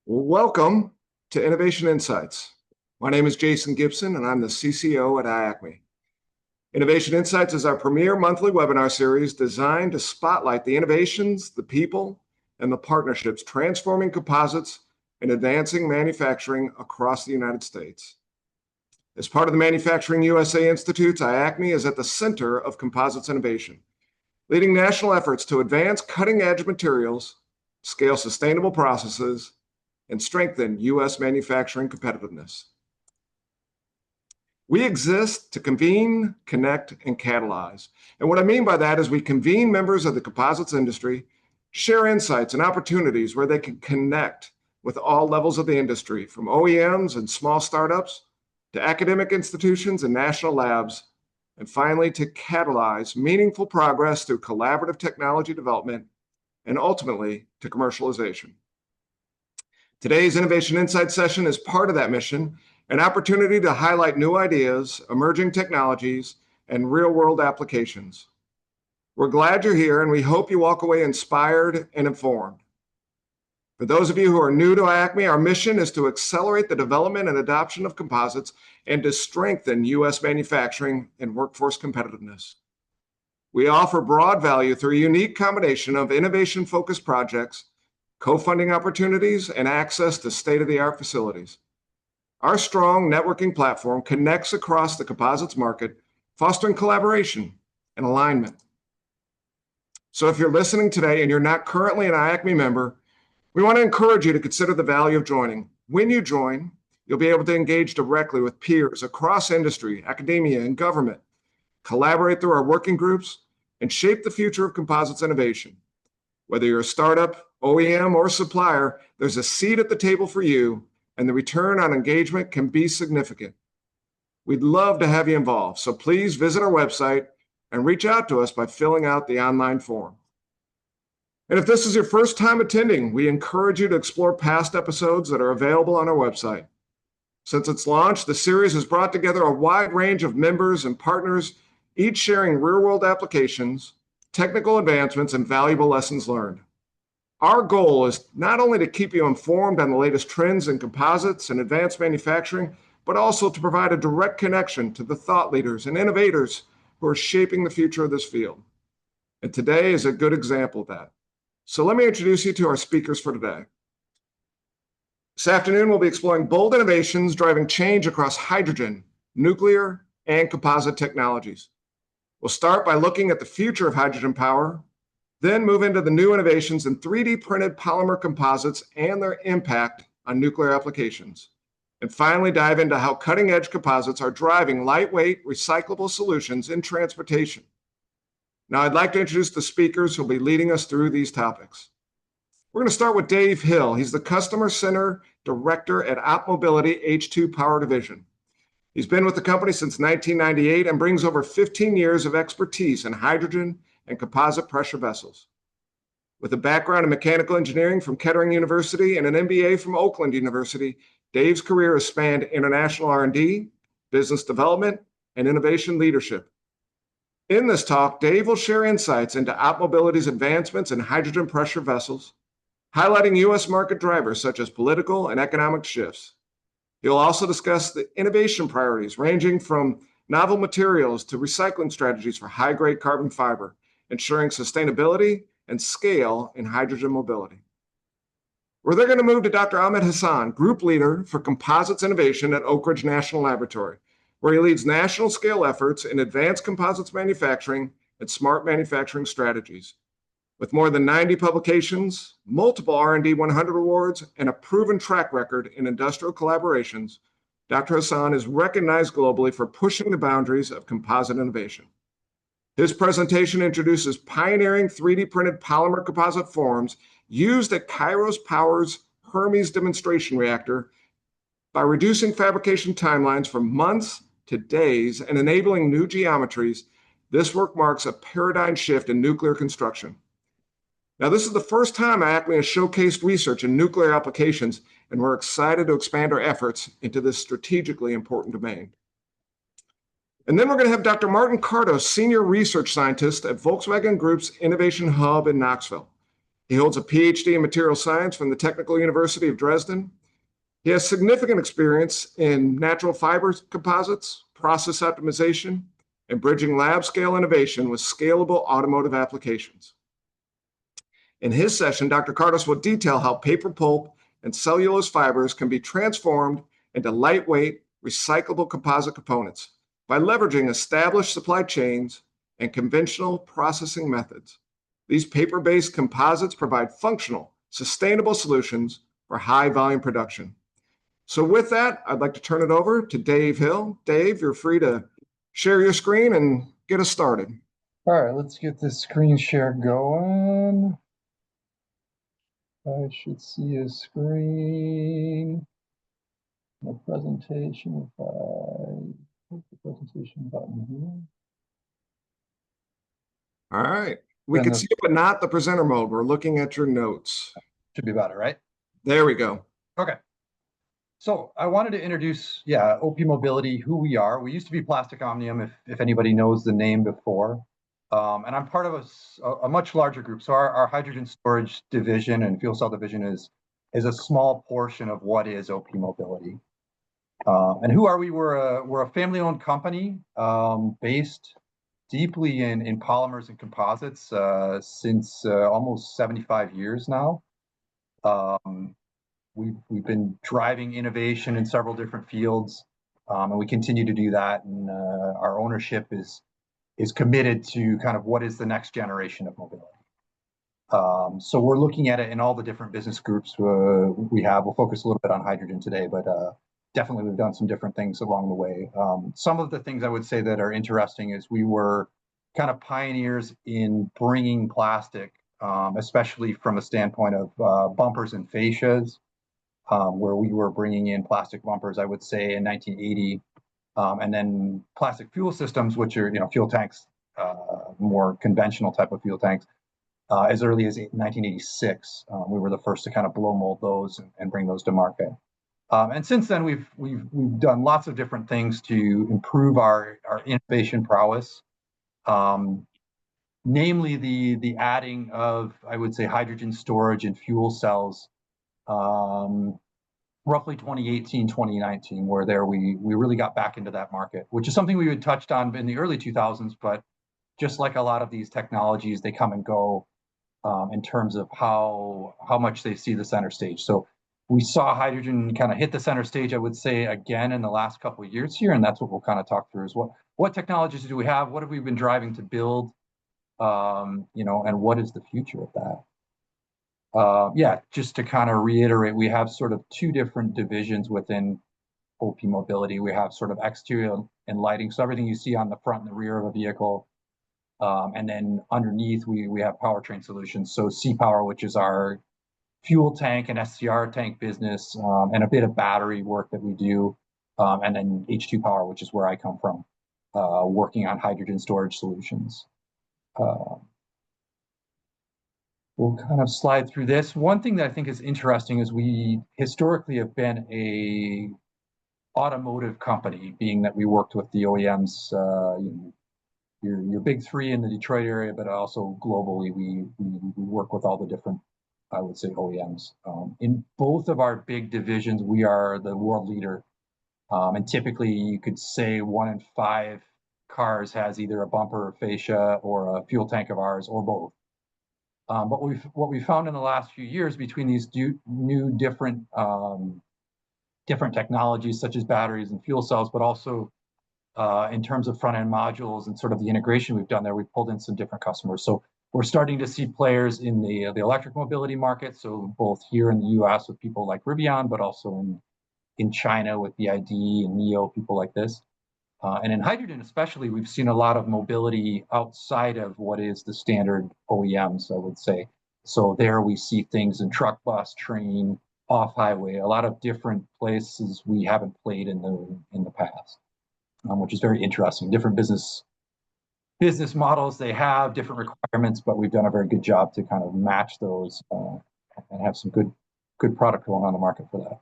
Welcome to Innovation Insights. My name is Jason Gibson, and I'm the CCO at IACMI. Innovation Insights is our premier monthly webinar series designed to spotlight the innovations, the people, and the partnerships transforming composites and advancing manufacturing across the United States. As part of the Manufacturing USA Institutes, IACMI is at the center of composites innovation, leading national efforts to advance cutting-edge materials, scale sustainable processes, and strengthen U.S. manufacturing competitiveness. We exist to convene, connect, and catalyze. And what I mean by that is we convene members of the composites industry, share insights and opportunities where they can connect with all levels of the industry, from OEMs and small startups to academic institutions and national labs, and finally to catalyze meaningful progress through collaborative technology development and ultimately to commercialization. Today's Innovation Insights session is part of that mission, an opportunity to highlight new ideas, emerging technologies, and real-world applications. We're glad you're here, and we hope you walk away inspired and informed. For those of you who are new to IACMI, our mission is to accelerate the development and adoption of composites and to strengthen U.S. manufacturing and workforce competitiveness. We offer broad value through a unique combination of innovation-focused projects, co-funding opportunities, and access to state-of-the-art facilities. Our strong networking platform connects across the composites market, fostering collaboration and alignment. So if you're listening today and you're not currently an IACMI member, we want to encourage you to consider the value of joining. When you join, you'll be able to engage directly with peers across industry, academia, and government, collaborate through our working groups, and shape the future of composites innovation. Whether you're a startup, OEM, or supplier, there's a seat at the table for you, and the return on engagement can be significant. We'd love to have you involved, so please visit our website and reach out to us by filling out the online form. And if this is your first time attending, we encourage you to explore past episodes that are available on our website. Since its launch, the series has brought together a wide range of members and partners, each sharing real-world applications, technical advancements, and valuable lessons learned. Our goal is not only to keep you informed on the latest trends in composites and advanced manufacturing, but also to provide a direct connection to the thought leaders and innovators who are shaping the future of this field. And today is a good example of that. So let me introduce you to our speakers for today. This afternoon, we'll be exploring bold innovations driving change across hydrogen, nuclear, and composite technologies. We'll start by looking at the future of hydrogen power, then move into the new innovations in 3D printed polymer composites and their impact on nuclear applications. And finally, dive into how cutting-edge composites are driving lightweight, recyclable solutions in transportation. Now, I'd like to introduce the speakers who will be leading us through these topics. We're going to start with Dave Hill. He's the Customer Center Director at OPmobility H2 Power Division. He's been with the company since 1998 and brings over 15 years of expertise in hydrogen and composite pressure vessels. With a background in mechanical engineering from Kettering University and an MBA from Oakland University, Dave's career has spanned international R&D, business development, and innovation leadership. In this talk, Dave will share insights into OPmobility's advancements in hydrogen pressure vessels, highlighting U.S. market drivers such as political and economic shifts. He'll also discuss the innovation priorities ranging from novel materials to recycling strategies for high-grade carbon fiber, ensuring sustainability and scale in hydrogen mobility. We're then going to move to Dr. Ahmed Hassan, Group Leader for Composites Innovation at Oak Ridge National Laboratory, where he leads national scale efforts in advanced composites manufacturing and smart manufacturing strategies. With more than 90 publications, multiple R&D 100 awards, and a proven track record in industrial collaborations, Dr. Hassan is recognized globally for pushing the boundaries of composite innovation. His presentation introduces pioneering 3D printed polymer composite forms used at Kairos Power's Hermes demonstration reactor by reducing fabrication timelines from months to days and enabling new geometries. This work marks a paradigm shift in nuclear construction. Now, this is the first time IACMI has showcased research in nuclear applications, and we're excited to expand our efforts into this strategically important domain. And then we're going to have Dr. Martin Cardo, Senior Research Scientist at Volkswagen Group's Innovation Hub in Knoxville. He holds a PhD in material science from the Technical University of Dresden. He has significant experience in natural fiber composites, process optimization, and bridging lab scale innovation with scalable automotive applications. In his session, Dr. Cardos will detail how paper pulp and cellulose fibers can be transformed into lightweight, recyclable composite components by leveraging established supply chains and conventional processing methods. These paper-based composites provide functional, sustainable solutions for high-volume production. So with that, I'd like to turn it over to Dave Hill. Dave, you're free to share your screen and get us started. All right, let's get this screen share going. I should see a screen. My presentation, if I hit the presentation button here. All right. We can see it, but not the presenter mode. We're looking at your notes. Should be better, right? There we go. Okay. So I wanted to introduce, OPmobility, who we are. We used to be Plastic Omnium, if anybody knows the name before. And I'm part of a much larger group. So our hydrogen storage division and fuel cell division is a small portion of what is OPmobility. And who are we? We're a family-owned company based deeply in polymers and composites since almost 75 years now. We've been driving innovation in several different fields, and we continue to do that. And our ownership is committed to kind of what is the next generation of mobility. So we're looking at it in all the different business groups we have. We'll focus a little bit on hydrogen today, but definitely we've done some different things along the way. Some of the things I would say that are interesting is we were kind of pioneers in bringing plastic, especially from a standpoint of bumpers and fascias, where we were bringing in plastic bumpers, I would say in 1980, and then plastic fuel systems, which are fuel tanks, more conventional type of fuel tanks, as early as 1986. We were the first to kind of blow mold those and bring those to market. And since then, we've done lots of different things to improve our innovation prowess, namely the adding of, I would say, hydrogen storage and fuel cells, roughly 2018, 2019, where we really got back into that market, which is something we had touched on in the early 2000s, but just like a lot of these technologies, they come and go in terms of how much they see the center stage. So we saw hydrogen kind of hit the center stage, I would say, again in the last couple of years here, and that's what we'll kind of talk through is what technologies do we have, what have we been driving to build, and what is the future of that? Just to kind of reiterate, we have sort of two different divisions within OPmobility. We have sort of exterior and lighting, so everything you see on the front and the rear of a vehicle, and then underneath we have powertrain solutions. So C-Power, which is our fuel tank and SCR tank business, and a bit of battery work that we do, and then H2 Power, which is where I come from, working on hydrogen storage solutions. We'll kind of slide through this. One thing that I think is interesting is we historically have been a automotive company, being that we worked with the OEMs, your big three in the Detroit area, but also globally, we work with all the different, I would say, OEMs. In both of our big divisions, we are the world leader. And typically you could say 1 in 5 cars has either a bumper or fascia or a fuel tank of ours or both. But what we found in the last few years between these new different technologies such as batteries and fuel cells, but also in terms of front end modules and sort of the integration we've done there, we've pulled in some different customers. So we're starting to see players in the electric mobility market. So both here in the US with people like Rivian, but also in China with BID and NIO, people like this. And in hydrogen especially, we've seen a lot of mobility outside of what is the standard OEMs, I would say. So there we see things in truck, bus, train, off highway, a lot of different places we haven't played in the past, which is very interesting. Different business models they have, different requirements, but we've done a very good job to kind of match those and have some good product going on the market for that.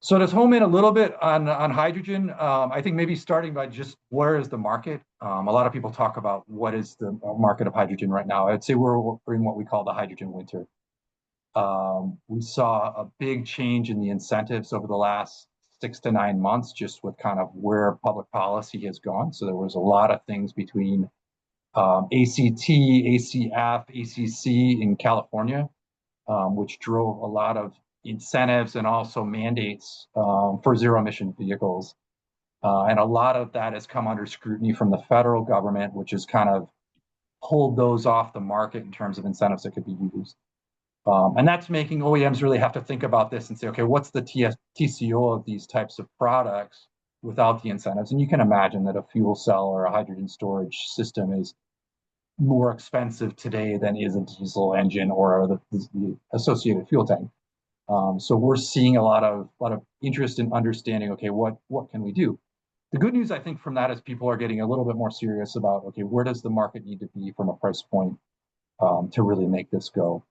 So to home in a little bit on hydrogen, I think maybe starting by just where is the market? A lot of people talk about what is the market of hydrogen right now. I'd say we're in what we call the hydrogen winter. We saw a big change in the incentives over the last 6 to 9 months, just with kind of where public policy has gone. So there was a lot of things between ACT, ACF, ACC in California, which drove a lot of incentives and also mandates for zero emission vehicles. And a lot of that has come under scrutiny from the federal government, which has kind of pulled those off the market in terms of incentives that could be used. And that's making OEMs really have to think about this and say, okay, what's the TCO of these types of products without the incentives? And you can imagine that a fuel cell or a hydrogen storage system is more expensive today than is a diesel engine or the associated fuel tank. So we're seeing a lot of interest in understanding, okay, what can we do? The good news, I think, from that is people are getting a little bit more serious about, okay, where does the market need to be from a price point to really make this go?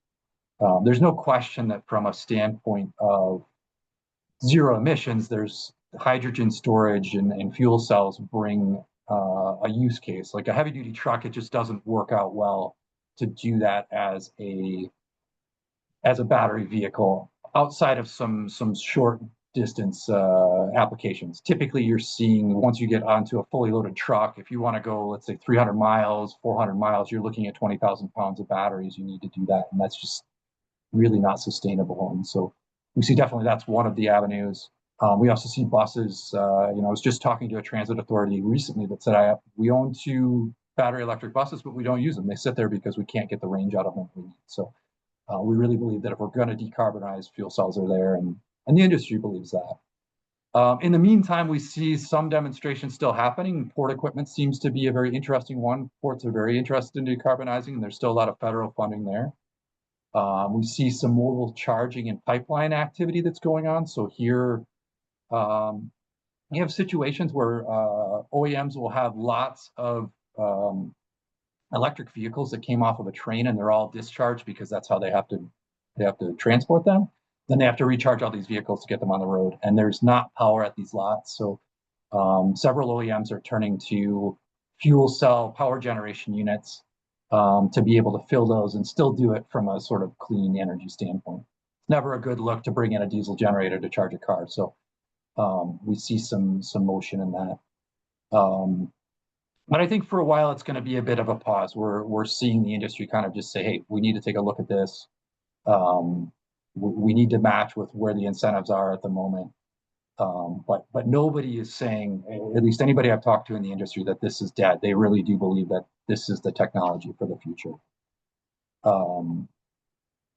There's no question that from a standpoint of zero emissions, there's hydrogen storage and fuel cells bring a use case. Like a heavy duty truck, it just doesn't work out well to do that as a battery vehicle outside of some short distance applications. Typically, you're seeing once you get onto a fully loaded truck, if you want to go, let's say 300 miles, 400 miles, you're looking at 20,000 pounds of batteries. You need to do that, and that's just really not sustainable. And so we see definitely that's one of the avenues. We also see buses. I was just talking to a transit authority recently that said, we own 2 battery electric buses, but we don't use them. They sit there because we can't get the range out of them we need. So we really believe that if we're going to decarbonize, fuel cells are there, and the industry believes that. In the meantime, we see some demonstrations still happening. Port equipment seems to be a very interesting one. Ports are very interested in decarbonizing, and there's still a lot of federal funding there. We see some mobile charging and pipeline activity that's going on. So here, you have situations where OEMs will have lots of electric vehicles that came off of a train, and they're all discharged because that's how they have to transport them. Then they have to recharge all these vehicles to get them on the road, and there's not power at these lots. So several OEMs are turning to fuel cell power generation units to be able to fill those and still do it from a sort of clean energy standpoint. It's never a good look to bring in a diesel generator to charge a car. So we see some motion in that. But I think for a while it's going to be a bit of a pause. We're seeing the industry kind of just say, hey, we need to take a look at this. We need to match with where the incentives are at the moment. But nobody is saying, at least anybody I've talked to in the industry, that this is dead. They really do believe that this is the technology for the future.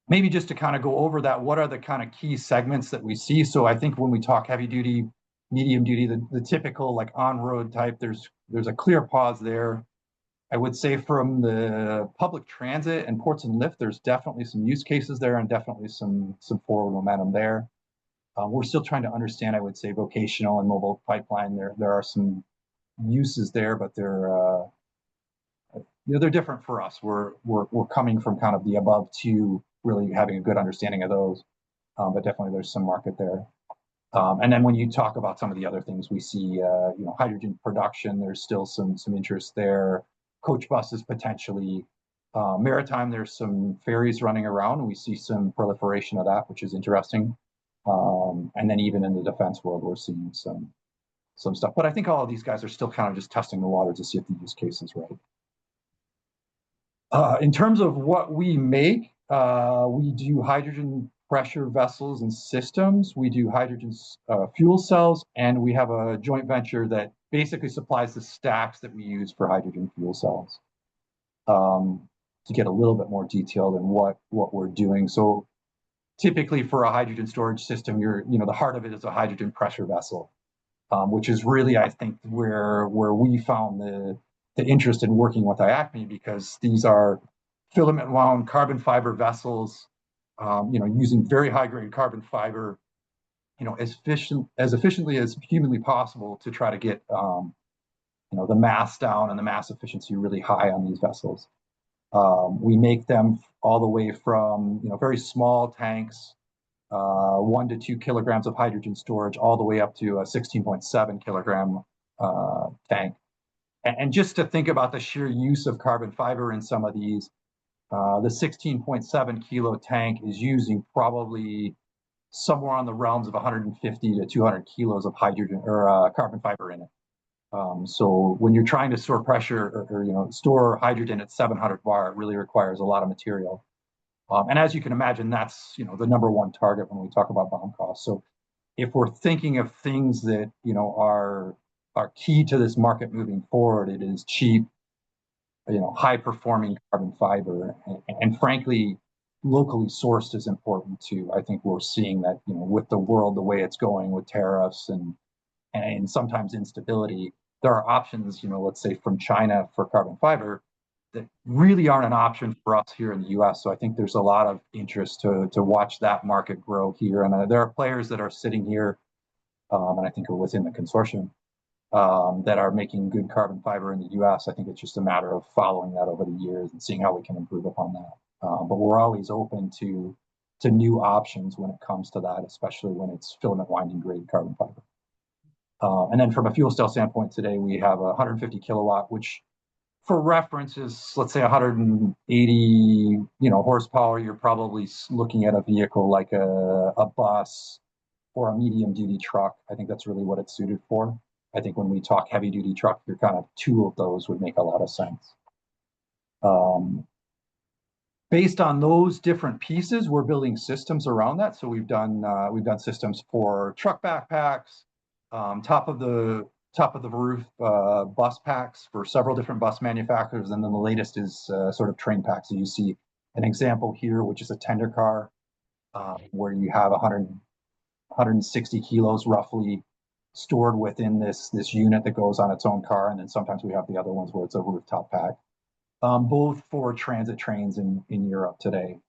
Maybe just to kind of go over that, what are the kind of key segments that we see? So I think when we talk heavy duty, medium duty, the typical like on-road type, there's a clear pause there. I would say from the public transit and ports and lift, there's definitely some use cases there and definitely some forward momentum there. We're still trying to understand, I would say, vocational and mobile pipeline. There are some uses there, but they're different for us. We're coming from kind of the above 2, really having a good understanding of those. But definitely there's some market there. And then when you talk about some of the other things, we see hydrogen production. There's still some interest there. Coach buses potentially. Maritime, there's some ferries running around, and we see some proliferation of that, which is interesting. And then even in the defense world, we're seeing some stuff. But I think all of these guys are still kind of just testing the water to see if the use case is right. In terms of what we make, we do hydrogen pressure vessels and systems. We do hydrogen fuel cells, and we have a joint venture that basically supplies the stacks that we use for hydrogen fuel cells. To get a little bit more detailed in what we're doing. So typically for a hydrogen storage system, the heart of it is a hydrogen pressure vessel, which is really, I think, where we found the interest in working with IACMI, because these are filament wound carbon fiber vessels, using very high grade carbon fiber, as efficiently as humanly possible to try to get the mass down and the mass efficiency really high on these vessels. We make them all the way from very small tanks, 1 to 2 kilograms of hydrogen storage, all the way up to a 16.7 kilogram tank. And just to think about the sheer use of carbon fiber in some of these, the 16.7 kilo tank is using probably somewhere on the realms of 150 to 200 kilos of hydrogen or carbon fiber in it. So when you're trying to store pressure or store hydrogen at 700 bar, it really requires a lot of material. And as you can imagine, that's the number one target when we talk about BOM costs. So if we're thinking of things that are key to this market moving forward, it is cheap, high performing carbon fiber, and frankly, locally sourced is important too. I think we're seeing that with the world the way it's going with tariffs and sometimes instability, there are options, let's say from China for carbon fiber that really aren't an option for us here in the US. So I think there's a lot of interest to watch that market grow here. And there are players that are sitting here, and I think are within the consortium, that are making good carbon fiber in the US. I think it's just a matter of following that over the years and seeing how we can improve upon that. But we're always open to new options when it comes to that, especially when it's filament winding grade carbon fiber. And then from a fuel cell standpoint today, we have a 150 kilowatt, which for reference is, let's say 180, horsepower. You're probably looking at a vehicle like a bus or a medium duty truck. I think that's really what it's suited for. I think when we talk heavy duty truck, you're kind of two of those would make a lot of sense. Based on those different pieces, we're building systems around that. So we've done systems for truck backpacks, top of the roof bus packs for several different bus manufacturers, and then the latest is sort of train packs. So you see an example here, which is a tender car, where you have 160 kilos roughly stored within this unit that goes on its own car, and then sometimes we have the other ones where it's a rooftop pack, both for transit trains in Europe today.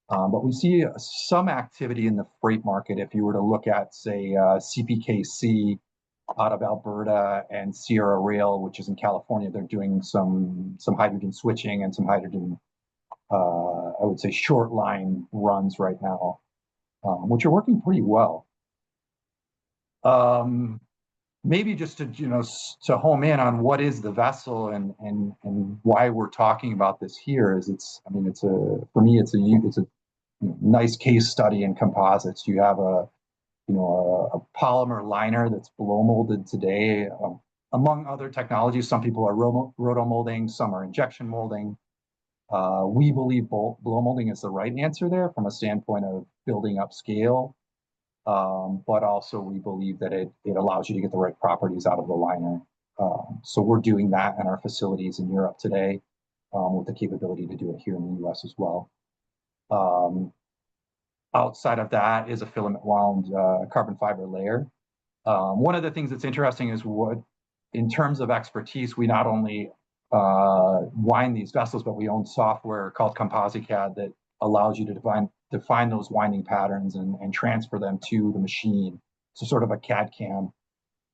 But we see some activity in the freight market. If you were to look at, say, CPKC out of Alberta and Sierra Rail, which is in California, they're doing some hydrogen switching and some hydrogen, I would say, short line runs right now, which are working pretty well. Maybe just to home in on what is the vessel and why we're talking about this here is for me it's a nice case study in composites. You have a polymer liner that's blow molded today, among other technologies. Some people are roto molding, some are injection molding. We believe blow molding is the right answer there from a standpoint of building up scale. But also we believe that it allows you to get the right properties out of the liner. So we're doing that in our facilities in Europe today, with the capability to do it here in the US as well. Outside of that is a filament wound carbon fiber layer. One of the things that's interesting is in terms of expertise, we not only wind these vessels, but we own software called Composites that allows you to define those winding patterns and transfer them to the machine. So sort of a CAD CAM,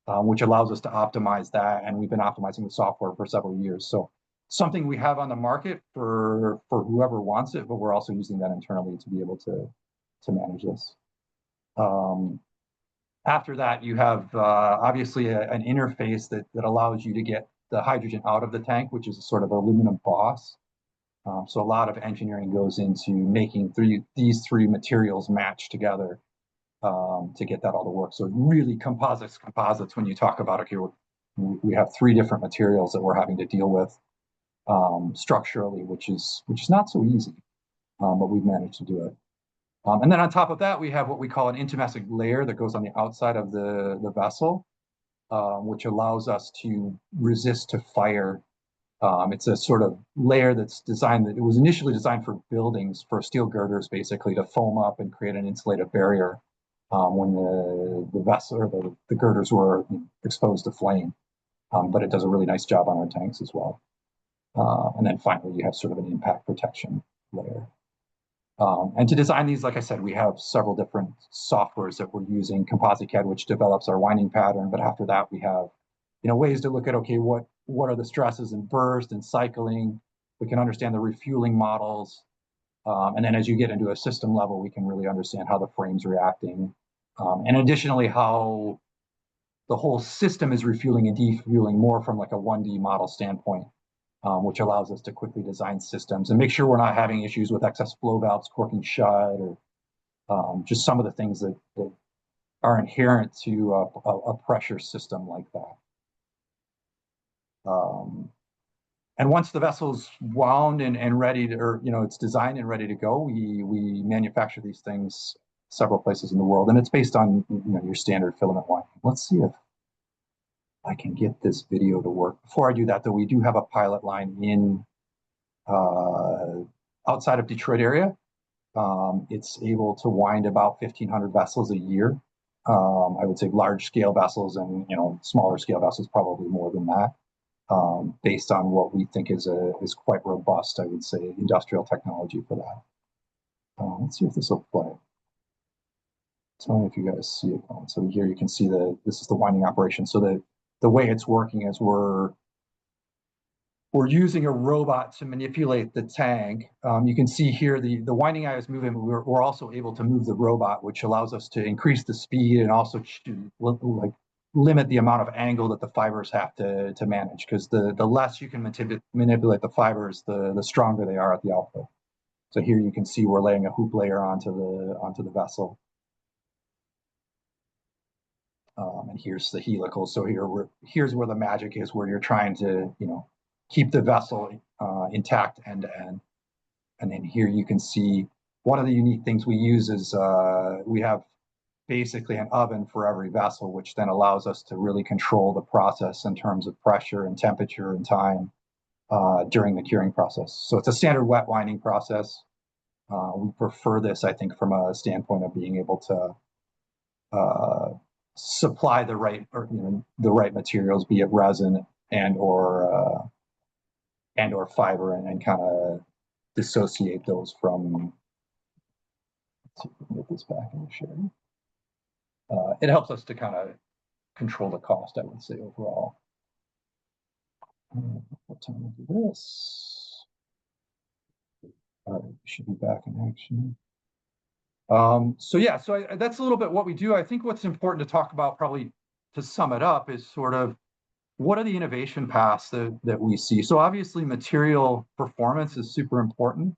which allows us to optimize that. And we've been optimizing the software for several years. So something we have on the market for whoever wants it, but we're also using that internally to be able to manage this. After that, you have obviously an interface that allows you to get the hydrogen out of the tank, which is a sort of aluminum boss. So a lot of engineering goes into making these three materials match together to get that all to work. So really composites, when you talk about it here, we have three different materials that we're having to deal with structurally, which is not so easy, but we've managed to do it. And then on top of that, we have what we call an intimessic layer that goes on the outside of the vessel, which allows us to resist to fire. It's a sort of layer that's designed, it was initially designed for buildings, for steel girders, basically, to foam up and create an insulated barrier when the vessel or the girders were exposed to flame. But it does a really nice job on our tanks as well. And then finally, you have sort of an impact protection layer. And to design these, like I said, we have several different softwares that we're using. Composite CAD, which develops our winding pattern, but after that, we have ways to look at, okay, what are the stresses in burst and cycling? We can understand the refueling models. And then as you get into a system level, we can really understand how the frame's reacting. And additionally, how the whole system is refueling and defueling more from like a 1D model standpoint, which allows us to quickly design systems and make sure we're not having issues with excess flow valves corking shut, or just some of the things that are inherent to a pressure system like that. And once the vessel's wound and ready to, or it's designed and ready to go, we manufacture these things several places in the world, and it's based on your standard filament winding. Let's see if I can get this video to work. Before I do that, though, we do have a pilot line in outside of Detroit area. It's able to wind about 1,500 vessels a year. I would say large scale vessels, and smaller scale vessels probably more than that. Based on what we think is quite robust, I would say, industrial technology for that. Let's see if this will play. Tell me if you guys see it going. So here you can see this is the winding operation. So the way it's working is we're using a robot to manipulate the tank. You can see here the winding eye is moving, but we're also able to move the robot, which allows us to increase the speed and also like limit the amount of angle that the fibers have to manage, because the less you can manipulate the fibers, the stronger they are at the output. So here you can see we're laying a hoop layer onto the vessel. And here's the helical. So here's where the magic is, where you're trying to keep the vessel intact end to end. And then here you can see one of the unique things we use is we have basically an oven for every vessel, which then allows us to really control the process in terms of pressure and temperature and time during the curing process. So it's a standard wet winding process. We prefer this, I think, from a standpoint of being able to supply the right materials, be it resin and or fiber, and kind of dissociate those from. Let's see if we can get this back in the sharing. It helps us to kind of control the cost, I would say, overall. What time to do this? All right, we should be back in action. So yeah, that's a little bit what we do. I think what's important to talk about, probably to sum it up, is sort of what are the innovation paths that we see. So obviously material performance is super important.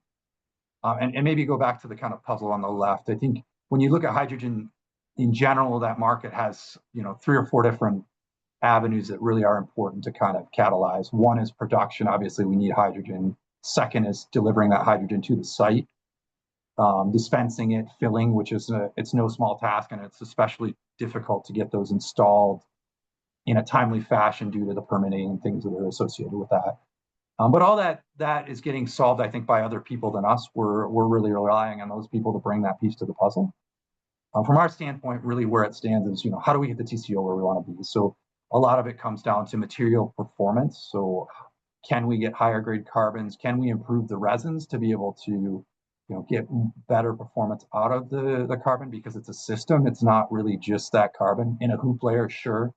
And maybe go back to the kind of puzzle on the left. I think when you look at hydrogen in general, that market has 3 or 4 different avenues that really are important to kind of catalyze. One is production. Obviously, we need hydrogen. Second is delivering that hydrogen to the site. Dispensing it, filling, which is it's no small task, and it's especially difficult to get those installed in a timely fashion due to the permitting and things that are associated with that. But all that is getting solved, I think, by other people than us. We're really relying on those people to bring that piece to the puzzle. From our standpoint, really where it stands is, how do we get the TCO where we want to be? So a lot of it comes down to material performance. So can we get higher grade carbons? Can we improve the resins to be able to get better performance out of the carbon, because it's a system. It's not really just that carbon. In a hoop layer, sure,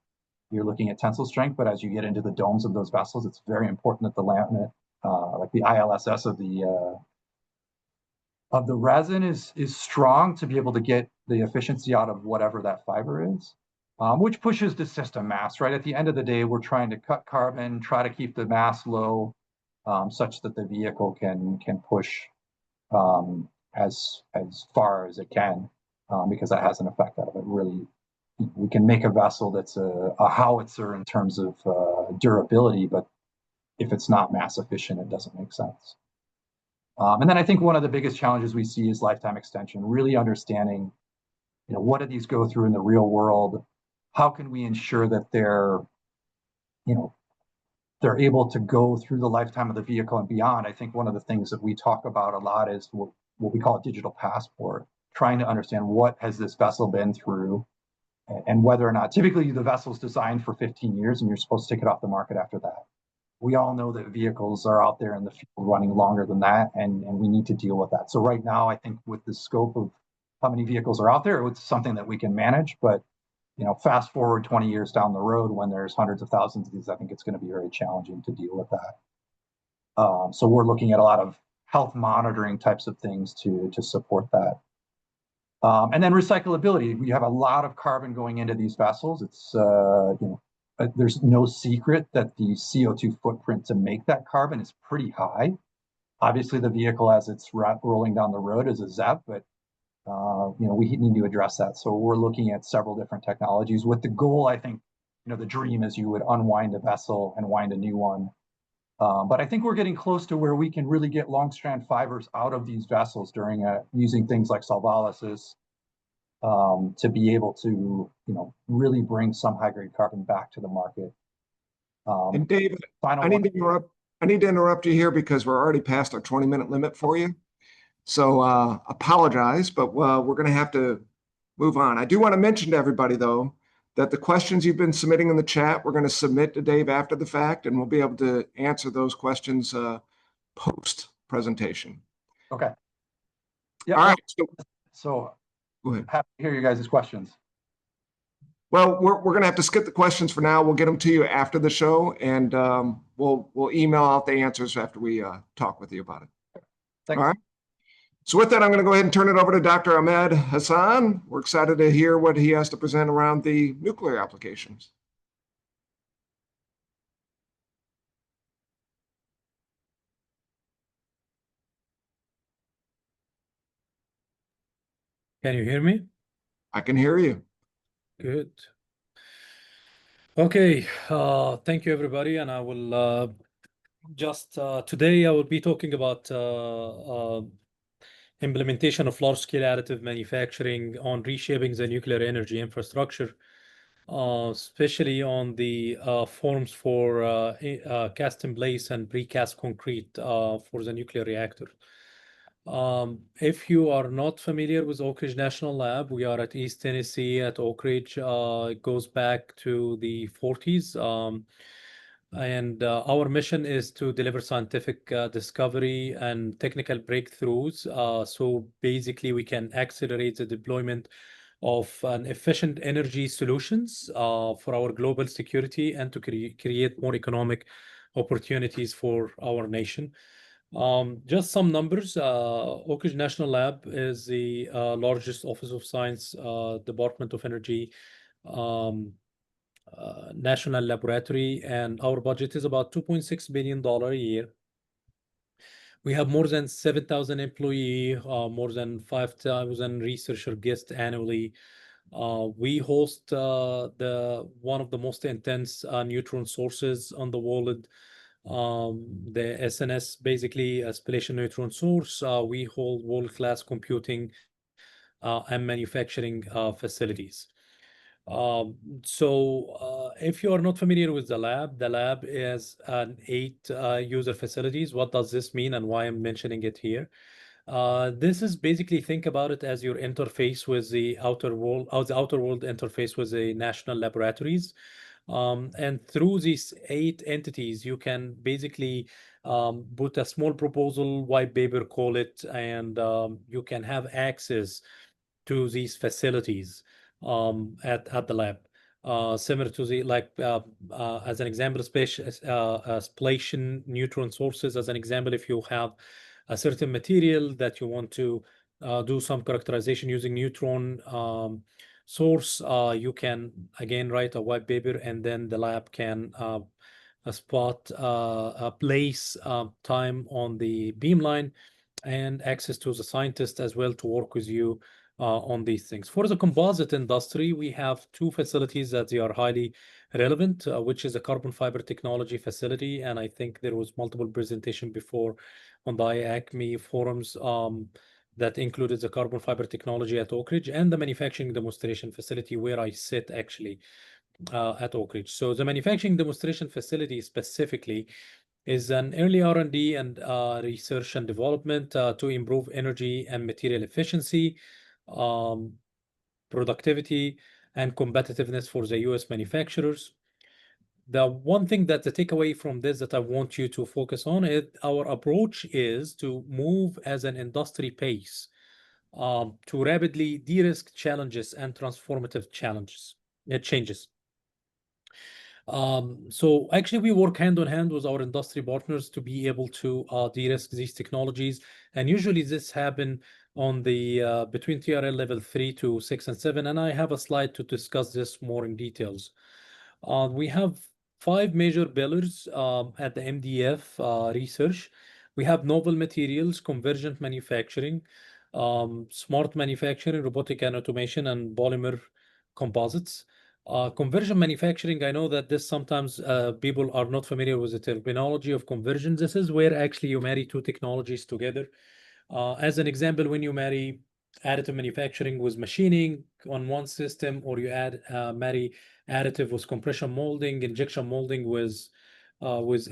you're looking at tensile strength, but as you get into the domes of those vessels, it's very important that the laminate, like the ILSS of the resin is strong to be able to get the efficiency out of whatever that fiber is, which pushes the system mass, right? At the end of the day, we're trying to cut carbon, try to keep the mass low, such that the vehicle can push as far as it can, because that has an effect out of it. Really, we can make a vessel that's a howitzer in terms of durability, but if it's not mass efficient, it doesn't make sense. And then I think one of the biggest challenges we see is lifetime extension, really understanding, what do these go through in the real world? How can we ensure that they're able to go through the lifetime of the vehicle and beyond? I think one of the things that we talk about a lot is what we call a digital passport, trying to understand what has this vessel been through, and whether or not, typically the vessel's designed for 15 years and you're supposed to take it off the market after that. We all know that vehicles are out there in the field running longer than that, and we need to deal with that. So right now, I think with the scope of how many vehicles are out there, it's something that we can manage, but fast forward 20 years down the road when there's hundreds of thousands of these, I think it's going to be very challenging to deal with that. So we're looking at a lot of health monitoring types of things to support that. And then recyclability. We have a lot of carbon going into these vessels. It's there's no secret that the CO2 footprint to make that carbon is pretty high. Obviously, the vehicle as it's rolling down the road is a ZEV, but we need to address that. So we're looking at several different technologies with the goal. I think the dream is you would unwind a vessel and wind a new one. But I think we're getting close to where we can really get long strand fibers out of these vessels during using things like solvolysis to be able to really bring some high grade carbon back to the market. And David, I need to interrupt you here because we're already past our 20-minute limit for you. So apologize, but we're going to have to move on. I do want to mention to everybody, though, that the questions you've been submitting in the chat, we're going to submit to Dave after the fact, and we'll be able to answer those questions post-presentation. Okay. Yeah. All right. So go ahead. Happy to hear you guys' questions. Well, we're going to have to skip the questions for now. We'll get them to you after the show, and we'll email out the answers after we talk with you about it. Thanks. All right. So with that, I'm going to go ahead and turn it over to Dr. Ahmed Hassan. We're excited to hear what he has to present around the nuclear applications. Can you hear me? I can hear you. Good. Okay, thank you everybody, and I will today I will be talking about implementation of large-scale additive manufacturing on reshaping the nuclear energy infrastructure, especially on the forms for cast-in-place and precast concrete for the nuclear reactor. If you are not familiar with Oak Ridge National Lab, we are at East Tennessee at Oak Ridge. It goes back to the 40s. And our mission is to deliver scientific discovery and technical breakthroughs. So basically, we can accelerate the deployment of an efficient energy solutions for our global security and to create more economic opportunities for our nation. Just some numbers. Oak Ridge National Lab is the largest Office of Science Department of Energy national laboratory, and our budget is about $2.6 billion a year. We have more than 7,000 employees, more than 5,000 researcher guests annually. We host one of the most intense neutron sources on the world. The SNS, basically a spallation neutron source. We hold world-class computing and manufacturing facilities. If you are not familiar with the lab is an 8 user facilities. What does this mean and why I'm mentioning it here? This is basically, think about it as your interface with the outer world, the outer world interface with the national laboratories. And through these 8 entities, you can basically put a small proposal, white paper, call it, and you can have access to these facilities at the lab. Similar to the, as an example, spallation neutron sources, as an example, if you have a certain material that you want to do some characterization using neutron source, you can again write a white paper, and then the lab can spot a place time on the beamline and access to the scientist as well to work with you on these things. For the composite industry, we have 2 facilities that they are highly relevant, which is a carbon fiber technology facility, and I think there was multiple presentation before on the IACMI forums that included the carbon fiber technology at Oak Ridge and the manufacturing demonstration facility where I sit actually at Oak Ridge. So the manufacturing demonstration facility specifically is an early R&D and research and development to improve energy and material efficiency, productivity, and competitiveness for the US manufacturers. The one thing that the takeaway from this that I want you to focus on is our approach is to move as an industry pace to rapidly de-risk challenges and transformative changes. So actually, we work hand in hand with our industry partners to be able to de-risk these technologies. And usually this happens on the between TRL level 3 to 6 and 7, and I have a slide to discuss this more in details. We have 5 major pillars at the MDF research. We have novel materials, convergent manufacturing, smart manufacturing, robotic and automation, and polymer composites. Conversion manufacturing, I know that this sometimes people are not familiar with the terminology of conversion. This is where actually you marry 2 technologies together. As an example, when you marry additive manufacturing with machining on one system, or you marry additive with compression molding, injection molding with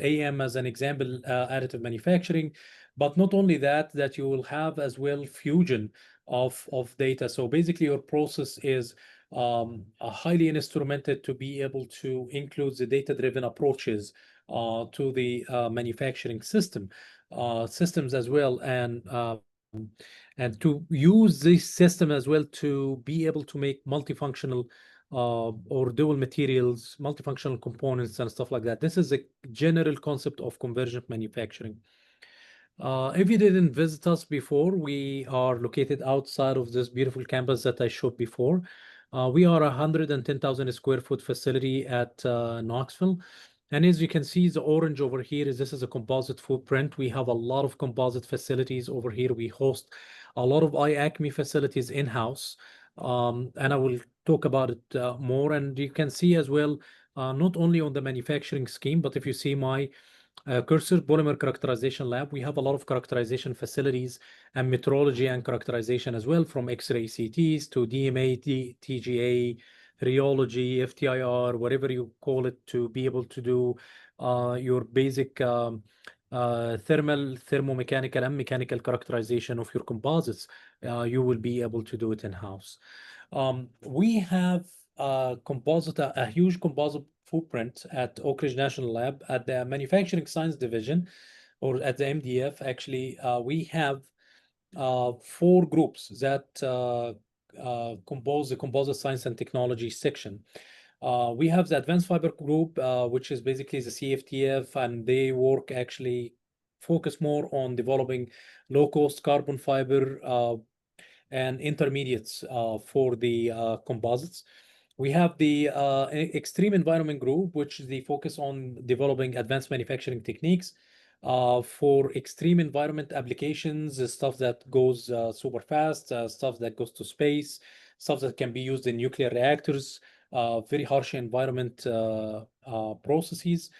AM as an example, additive manufacturing. But not only that, you will have as well fusion of data. So basically your process is highly instrumented to be able to include the data-driven approaches to the manufacturing systems as well, and to use this system as well to be able to make multifunctional or dual materials, multifunctional components and stuff like that. This is a general concept of convergent manufacturing. If you didn't visit us before, we are located outside of this beautiful campus that I showed before. We are a 110,000 square foot facility at Knoxville. And as you can see, the orange over here this is a composite footprint. We have a lot of composite facilities over here. We host a lot of IACMI facilities in-house. And I will talk about it more. And you can see as well, not only on the manufacturing scheme, but if you see my cursor polymer characterization lab, we have a lot of characterization facilities and metrology and characterization as well, from X-ray CTs to DMA, TGA, rheology, FTIR, whatever you call it, to be able to do your basic thermomechanical and mechanical characterization of your composites. You will be able to do it in-house. We have a huge composite footprint at Oak Ridge National Lab at the Manufacturing Science Division, or at the MDF. Actually, we have 4 groups that compose the Composite Science and Technology section. We have the Advanced Fiber Group, which is basically the CFTF, and they focus more on developing low-cost carbon fiber and intermediates for the composites. We have the Extreme Environment Group, which they focus on developing advanced manufacturing techniques for extreme environment applications, stuff that goes super fast, stuff that goes to space, stuff that can be used in nuclear reactors, very harsh environment processes.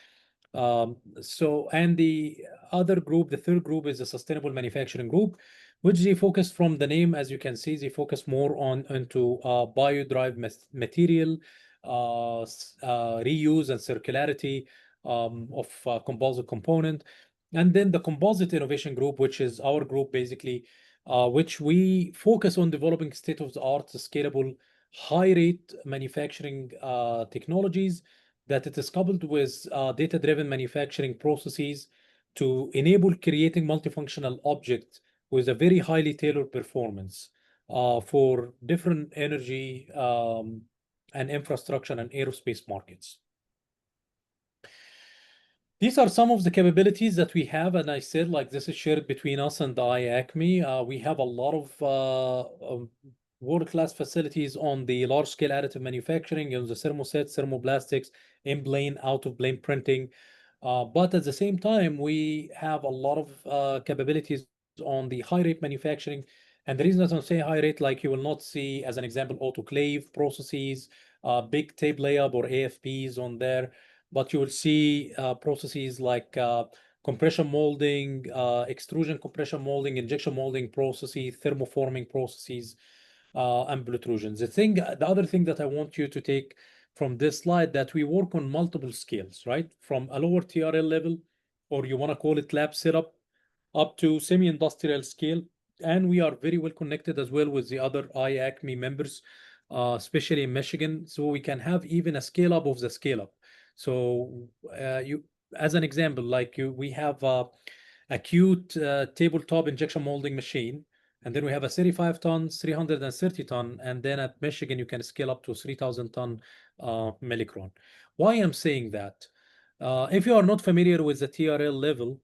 And the other group, the third group, is the Sustainable Manufacturing Group, which they focus, from the name, as you can see, they focus more into bio-derived material, reuse and circularity of composite component. And then the Composite Innovation Group, which is our group basically, which we focus on developing state-of-the-art, scalable, high-rate manufacturing technologies that it is coupled with data-driven manufacturing processes to enable creating multifunctional objects with a very highly tailored performance for different energy and infrastructure and aerospace markets. These are some of the capabilities that we have, and I said, like, this is shared between us and the IACMI. We have a lot of world-class facilities on the large-scale additive manufacturing, the thermosets, thermoplastics, in-plane, out-of-plane printing. But at the same time, we have a lot of capabilities on the high-rate manufacturing. And the reason that I'm saying high-rate, like you will not see, as an example, autoclave processes, big tape layup or AFPs on there, but you will see processes like compression molding, extrusion compression molding, injection molding processes, thermoforming processes, and protrusions. The other thing that I want you to take from this slide, that we work on multiple scales, right? From a lower TRL level, or you want to call it lab setup, up to semi-industrial scale. And we are very well connected as well with the other IACMI members, especially in Michigan, so we can have even a scale up of the scale up. So as an example, we have a acute tabletop injection molding machine, and then we have a 35 ton, 330 ton, and then at Michigan you can scale up to 3,000 ton millicron. Why I'm saying that? If you are not familiar with the TRL level,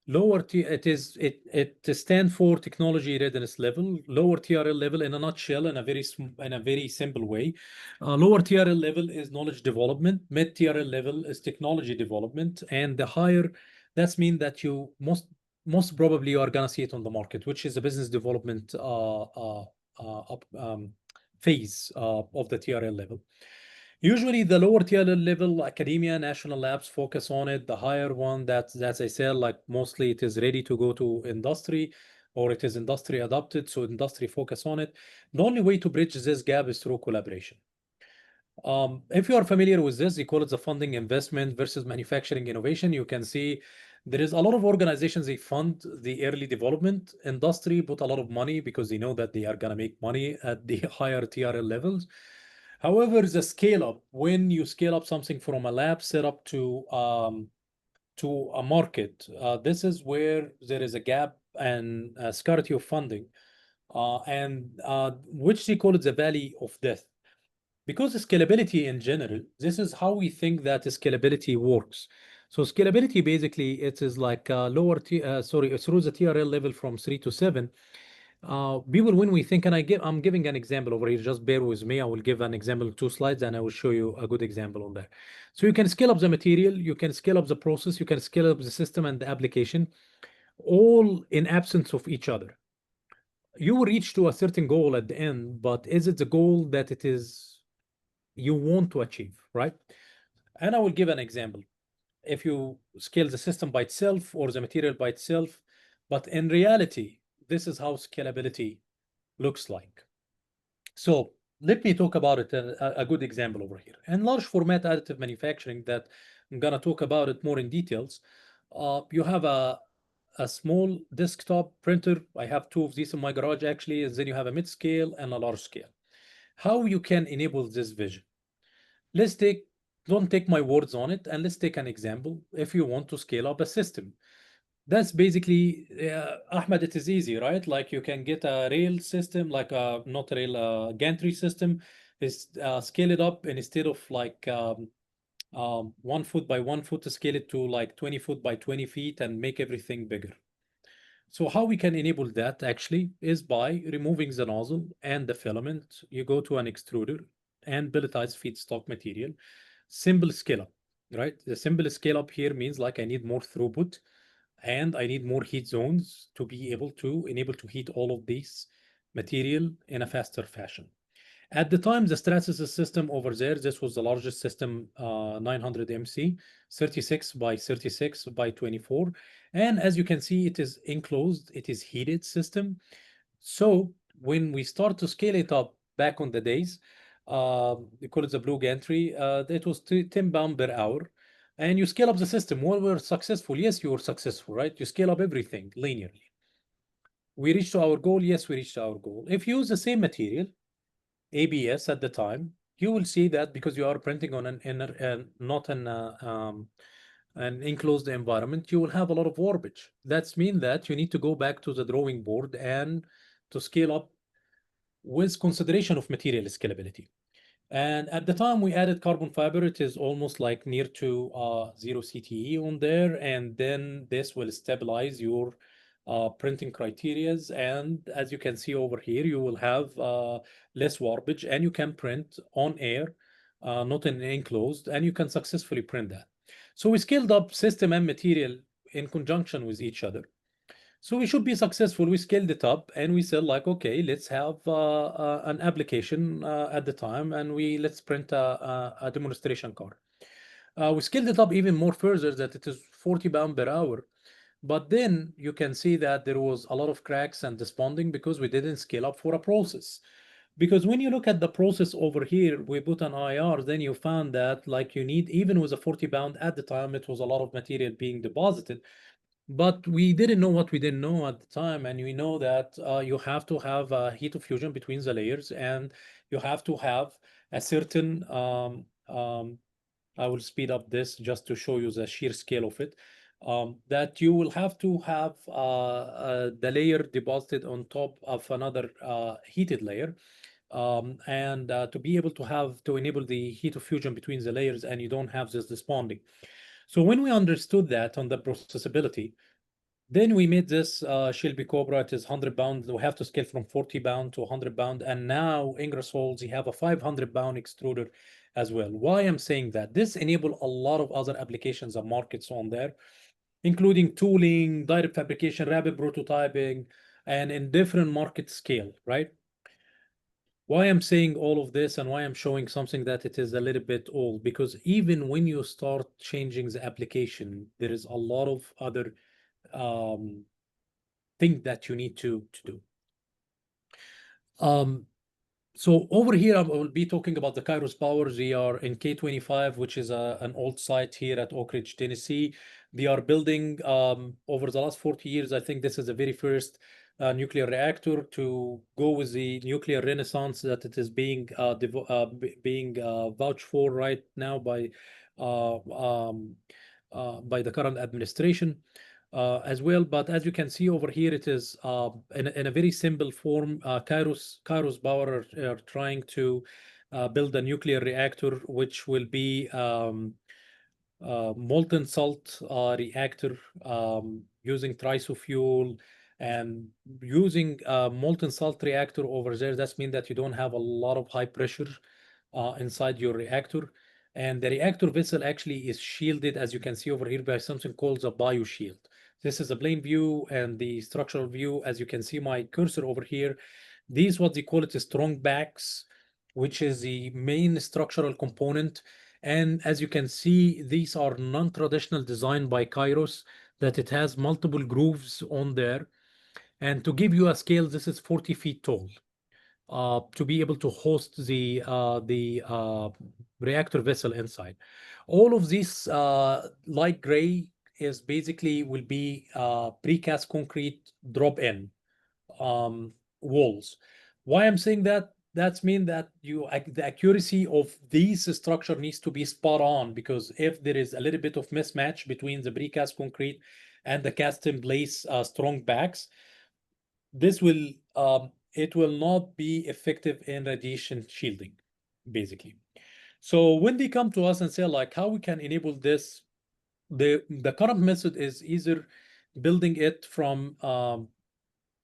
Lower T, it stands for technology readiness level. Lower TRL level, in a nutshell, in a very simple way. Lower TRL level is knowledge development. Mid TRL level is technology development, and the higher, that's mean that you most probably you are gonna see it on the market, which is the business development phase of the TRL level. Usually the lower tier level, academia, national labs focus on it. The higher one, that's I said, like mostly it is ready to go to industry, or it is industry adopted, so industry focus on it. The only way to bridge this gap is through collaboration. If you are familiar with this, they call it the funding investment versus manufacturing innovation. You can see there is a lot of organizations, they fund the early development. Industry put a lot of money because they know that they are going to make money at the higher TRL levels. However, the scale up, when you scale up something from a lab setup to a market, this is where there is a gap and scarcity of funding, which they call it the valley of death. Because scalability in general, this is how we think that scalability works. So scalability basically it is like through the TRL level from 3 to 7. People, when we think, and I'm giving an example over here, just bear with me. I will give an example of 2 slides and I will show you a good example on that. So you can scale up the material, you can scale up the process, you can scale up the system and the application, all in absence of each other. You will reach to a certain goal at the end, but is it the goal that it is you want to achieve, right? And I will give an example. If you scale the system by itself or the material by itself, but in reality, this is how scalability looks like. So let me talk about it, a good example over here. In large format additive manufacturing that I'm gonna talk about it more in details, you have a small desktop printer. I have 2 of these in my garage actually, and then you have a mid scale and a large scale. How you can enable this vision? Don't take my words on it, and let's take an example. If you want to scale up a system, that's basically, Ahmed, it is easy, right? Like you can get a rail system, like not a rail, gantry system, is scale it up, and instead of like 1 foot by 1 foot, to scale it to like 20 foot by 20 feet and make everything bigger. So how we can enable that actually is by removing the nozzle and the filament. You go to an extruder and pelletized feedstock material, simple scale up, right? The simple scale up here means like I need more throughput and I need more heat zones to be able to enable to heat all of these material in a faster fashion. At the time, the Stratasys system over there, this was the largest system, 900 MC, 36 by 36 by 24. And as you can see, it is enclosed, it is heated system. So when we start to scale it up back on the days, we call it the blue gantry, it was 10 pounds per hour. And you scale up the system. Well, we're successful. Yes, you were successful, right? You scale up everything linearly. We reached our goal. Yes, we reached our goal. If you use the same material, ABS at the time, you will see that because you are printing on an inner, not an enclosed environment, you will have a lot of warpage. That's mean that you need to go back to the drawing board and to scale up with consideration of material scalability. And at the time we added carbon fiber, it is almost like near to 0 CTE on there. And then this will stabilize your printing criterias. And as you can see over here, you will have less warpage and you can print on air, not in enclosed, and you can successfully print that. So we scaled up system and material in conjunction with each other. So we should be successful. We scaled it up and we said like, okay, let's have an application at the time and let's print a demonstration car. We scaled it up even more further that it is 40 pounds per hour. But then you can see that there was a lot of cracks and desponding because we didn't scale up for a process. Because when you look at the process over here, we put an IR, then you found that like you need, even with a 40 pound at the time, it was a lot of material being deposited. But we didn't know what we didn't know at the time, and we know that you have to have a heat of fusion between the layers, and you have to have a certain. I will speed up this just to show you the sheer scale of it. That you will have to have the layer deposited on top of another heated layer, and to be able to enable the heat of fusion between the layers, and you don't have this desponding. So when we understood that on the processability, Then we made this Shelby Cobra. It is 100 pounds. We have to scale from 40 pound to 100 pound. And now Ingersoll's, you have a 500 pound extruder as well. Why I'm saying that? This enable a lot of other applications and markets on there, including tooling, direct fabrication, rapid prototyping, and in different market scale, right? Why I'm saying all of this and why I'm showing something that it is a little bit old, because even when you start changing the application, there is a lot of other thing that you need to do. So over here, I will be talking about the Kairos Power. They are in K25, which is an old site here at Oak Ridge, Tennessee. They are building over the last 40 years. I think this is the very first nuclear reactor to go with the nuclear renaissance that it is being vouched for right now by the current administration. As well. But as you can see over here, it is in a very simple form. Kairos Power are trying to build a nuclear reactor, which will be molten salt reactor using triso fuel and using molten salt reactor over there. That means that you don't have a lot of high pressure inside your reactor. And the reactor vessel actually is shielded, as you can see over here, by something called a bioshield. This is a plane view and the structural view. As you can see my cursor over here, these what they call it is strong backs, which is the main structural component. And as you can see, these are non-traditional design by Kairos, that it has multiple grooves on there. And to give you a scale, this is 40 feet tall. To be able to host the reactor vessel inside. All of this light gray is basically will be precast concrete drop-in walls. Why I'm saying that? That's mean that the accuracy of these structure needs to be spot on, because if there is a little bit of mismatch between the precast concrete and the cast in place strong backs, this will it will not be effective in radiation shielding, basically. So when they come to us and say like how we can enable this, the current method is either building it from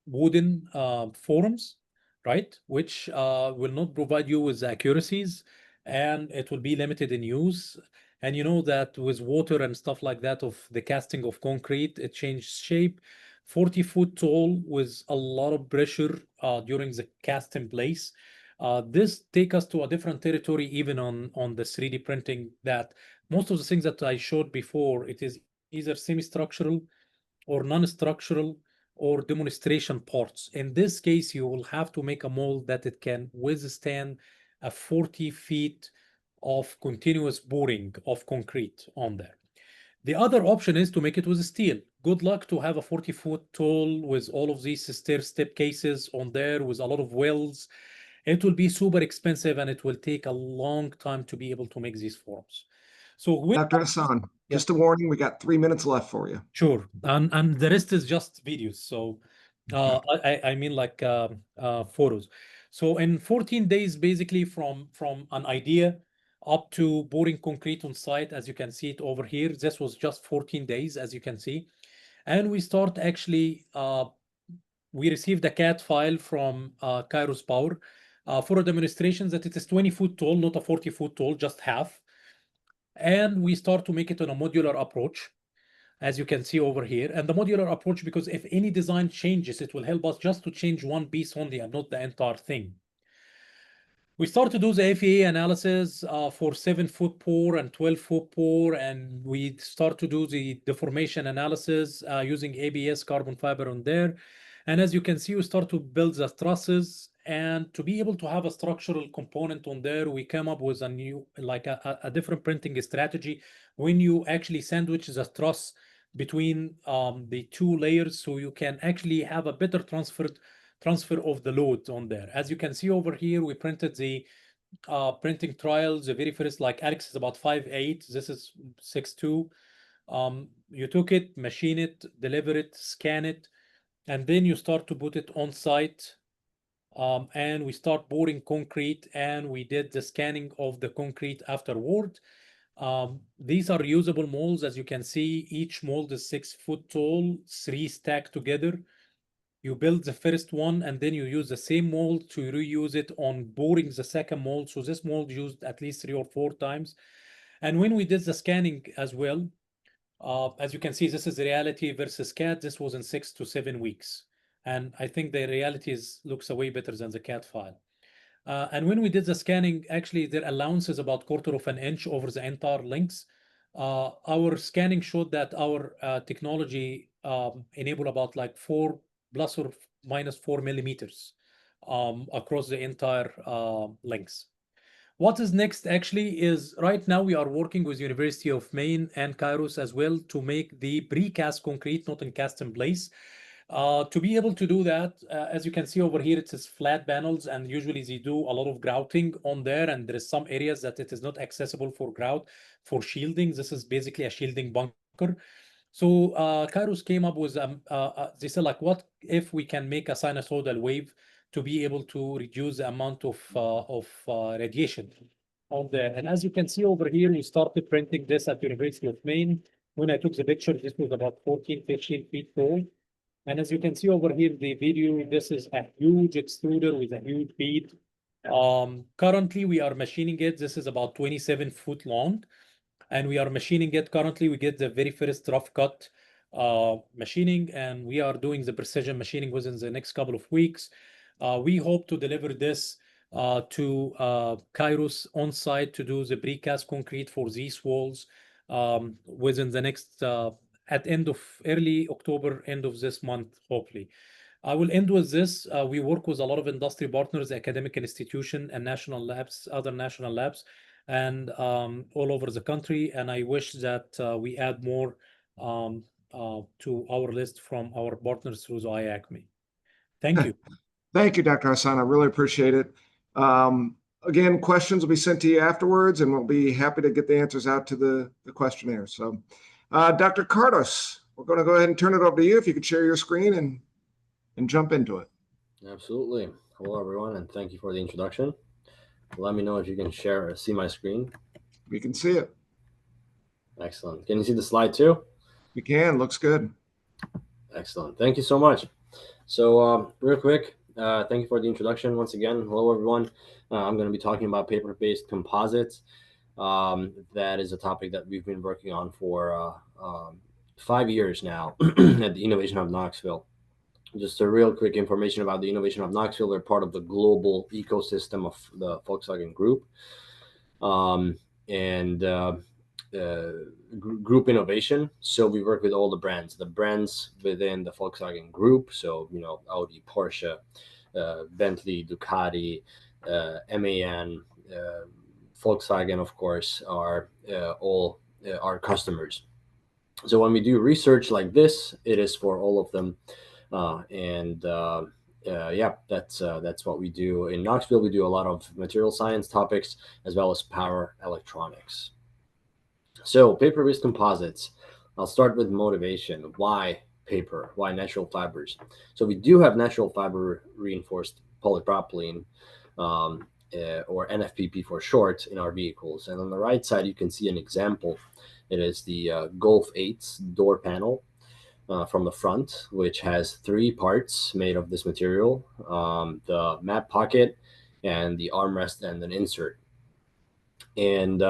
wooden forms, right? Which will not provide you with accuracies, and it will be limited in use. And you know that with water and stuff like that of the casting of concrete, it changes shape. 40-foot tall with a lot of pressure during the cast in place. This take us to a different territory, even on the 3D printing, that most of the things that I showed before, it is either semi-structural or non-structural or demonstration parts. In this case, you will have to make a mold that it can withstand a 40 feet of continuous boring of concrete on there. The other option is to make it with steel. Good luck to have a 40-foot tall with all of these stair step cases on there with a lot of wells. It will be super expensive and it will take a long time to be able to make these forms. So Dr. Hassan, Yeah. just a warning, we got 3 minutes left for you. Sure, and the rest is just videos. So I mean like photos. So in 14 days, basically from an idea up to pouring concrete on site, as you can see it over here, this was just 14 days, as you can see. And we start actually, we received a CAD file from Kairos Power for a demonstration that it is 20-foot tall, not a 40-foot tall, just half. And we start to make it on a modular approach, as you can see over here. And the modular approach, because if any design changes, it will help us just to change one piece only and not the entire thing. We start to do the FEA analysis for 7-foot pour and 12-foot pour, and we start to do the deformation analysis using ABS carbon fiber on there. And as you can see, we start to build the trusses, and to be able to have a structural component on there, we came up with a new, like a different printing strategy. When you actually sandwich the truss between the two layers, so you can actually have a better transfer of the load on there. As you can see over here, we printed the printing trials. The very first, like Alex is about 5'8", this is 6'2". You took it, machine it, deliver it, scan it, and then you start to put it on site. And we start pouring concrete, and we did the scanning of the concrete afterward. These are reusable molds. As you can see, each mold is 6 foot tall, 3 stacked together. You build the first one and then you use the same mold to reuse it on boring the second mold. So this mold used at least 3 or 4 times. And when we did the scanning as well, as you can see, this is the reality versus CAD. This was in 6 to 7 weeks. And I think the reality looks way better than the CAD file. And when we did the scanning, actually their allowance is about 1/4 of an inch over the entire lengths. Our scanning showed that our technology enable about like 4 plus or minus 4 millimeters across the entire lengths. What is next actually is right now we are working with University of Maine and Kairos as well to make the precast concrete, not in cast in place. To be able to do that, as you can see over here, it is flat panels, and usually they do a lot of grouting on there, and there is some areas that it is not accessible for grout, for shielding. This is basically a shielding bunker. So Kairos came up with, they said like, what if we can make a sinusoidal wave to be able to reduce the amount of radiation on there. And as you can see over here, we started printing this at University of Maine. When I took the picture, this was about 14, 15 feet tall. And as you can see over here, the video, this is a huge extruder with a huge bead. Currently, we are machining it. This is about 27 foot long. And we are machining it. Currently, we get the very first rough cut machining, and we are doing the precision machining within the next couple of weeks. We hope to deliver this to Kairos on site to do the precast concrete for these walls within the next at end of early October, end of this month, hopefully. I will end with this. We work with a lot of industry partners, academic institution, and national labs, other national labs, and all over the country. And I wish that we add more to our list from our partners through the IACMI. Thank you. Thank you, Dr. Hassan. I really appreciate it. Again, questions will be sent to you afterwards, and we'll be happy to get the answers out to the questionnaire. So, Dr. Cardos, we're going to go ahead and turn it over to you. If you could share your screen and jump into it. Absolutely. Hello, everyone, and thank you for the introduction. Let me know if you can see my screen. We can see it. Excellent. Can you see the slide too? You can. Looks good. Excellent. Thank you so much. So real quick, thank you for the introduction once again. Hello, everyone. I'm going to be talking about paper-based composites. That is a topic that we've been working on for 5 years now at the Innovation Hub Knoxville. Just a real quick information about the Innovation Hub Knoxville. We're part of the global ecosystem of the Volkswagen Group. Group innovation. So we work with all the brands within the Volkswagen Group. So, you know, Audi, Porsche, Bentley, Ducati, MAN, Volkswagen, of course, are all our customers. So when we do research like this, it is for all of them. Yeah, that's what we do in Knoxville. We do a lot of material science topics as well as power electronics. So paper-based composites. I'll start with motivation. Why paper? Why natural fibers? So we do have natural fiber reinforced polypropylene, or NFPP for short, in our vehicles. And on the right side, you can see an example. It is the Golf 8's door panel from the front, which has 3 parts made of this material, the map pocket and the armrest and an insert. And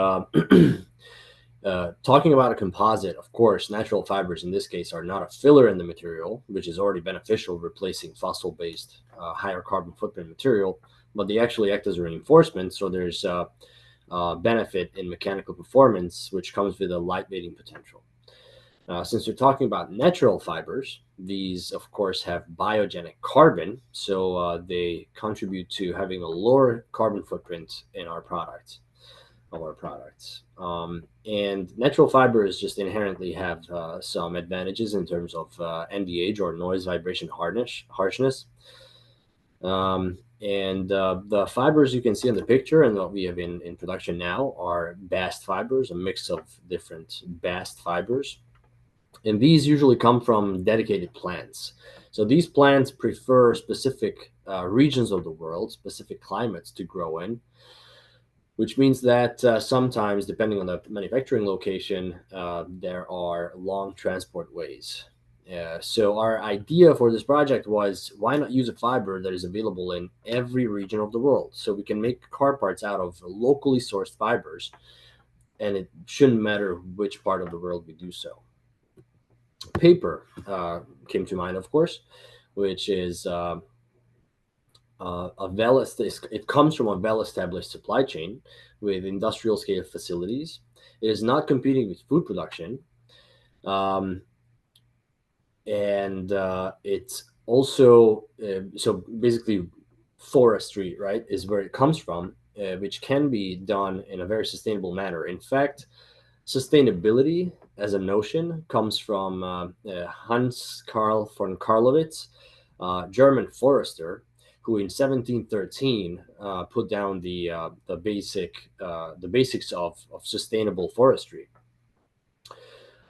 talking about a composite, of course, natural fibers in this case are not a filler in the material, which is already beneficial, replacing fossil-based higher carbon footprint material, but they actually act as a reinforcement. So there's benefit in mechanical performance, which comes with a lightweighting potential. Since we're talking about natural fibers, these, of course, have biogenic carbon, so they contribute to having a lower carbon footprint in our products. And natural fibers just inherently have some advantages in terms of NVH, or noise vibration harshness. The fibers you can see in the picture and what we have in production now are bast fibers, a mix of different bast fibers. And these usually come from dedicated plants. So these plants prefer specific regions of the world, specific climates to grow in. which means that sometimes, depending on the manufacturing location, there are long transport ways. So our idea for this project was, why not use a fiber that is available in every region of the world? So we can make car parts out of locally sourced fibers, and it shouldn't matter which part of the world we do so. Paper came to mind, of course, which is it comes from a well-established supply chain with industrial scale facilities. It is not competing with food production. And it's also, so basically forestry, right, is where it comes from, which can be done in a very sustainable manner. In fact, sustainability as a notion comes from Hans Carl von Carlowitz, German forester, who in 1713 put down the basics of sustainable forestry.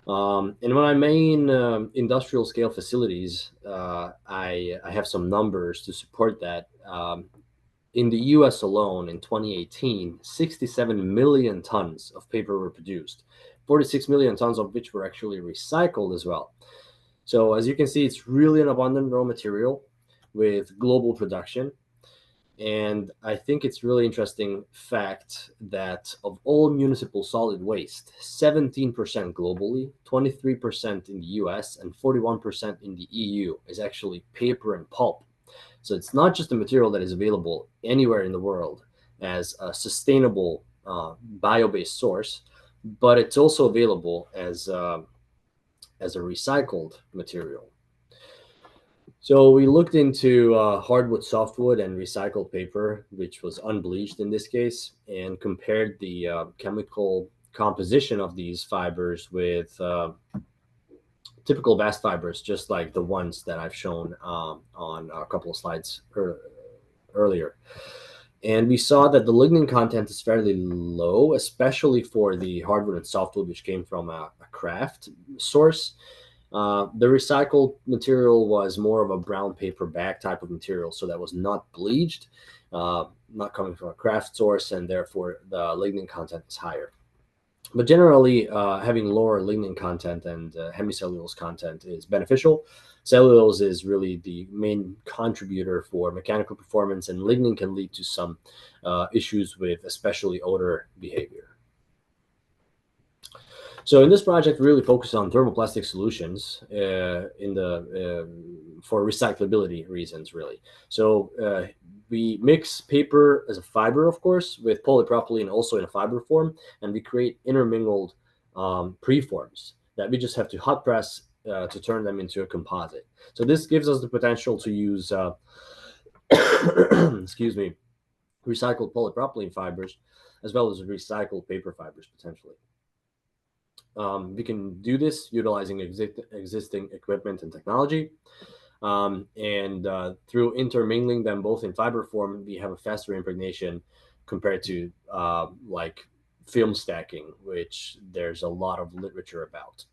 In my main industrial scale facilities, I have some numbers to support that. In the US alone in 2018, 67 million tons of paper were produced, 46 million tons of which were actually recycled as well. So as you can see, it's really an abundant raw material with global production. And I think it's really interesting fact that of all municipal solid waste, 17% globally, 23% in the US, and 41% in the EU is actually paper and pulp. So it's not just a material that is available anywhere in the world as a sustainable bio-based source, but it's also available as a recycled material. So we looked into hardwood, softwood, and recycled paper, which was unbleached in this case, and compared the chemical composition of these fibers with typical bast fibers, just like the ones that I've shown on a couple of slides earlier. And we saw that the lignin content is fairly low, especially for the hardwood and softwood, which came from a craft source. The recycled material was more of a brown paper bag type of material, so that was not bleached, not coming from a craft source, and therefore the lignin content is higher. But generally, having lower lignin content and hemicellulose content is beneficial. Cellulose is really the main contributor for mechanical performance, and lignin can lead to some issues with especially odor behavior. So in this project, we really focus on thermoplastic solutions for recyclability reasons, really. So we mix paper as a fiber, of course, with polypropylene also in a fiber form, and we create intermingled preforms that we just have to hot press to turn them into a composite. So this gives us the potential to use, excuse me, recycled polypropylene fibers, as well as recycled paper fibers potentially. We can do this utilizing existing equipment and technology. Through intermingling them both in fiber form, we have a faster impregnation compared to like film stacking, which there's a lot of literature about.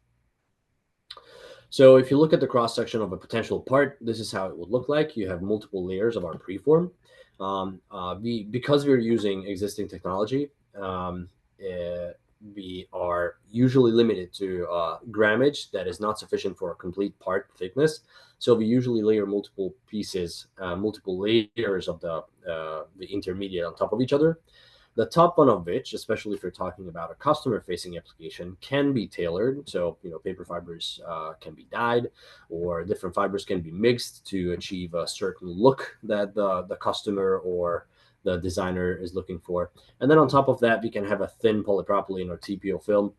So if you look at the cross-section of a potential part, this is how it would look like. You have multiple layers of our preform. Because we're using existing technology, we are usually limited to grammage that is not sufficient for a complete part thickness. So we usually layer multiple pieces, multiple layers of the intermediate on top of each other. The top one of which, especially if you're talking about a customer-facing application, can be tailored. So, paper fibers can be dyed, or different fibers can be mixed to achieve a certain look that the customer or the designer is looking for. And then on top of that, we can have a thin polypropylene or TPO film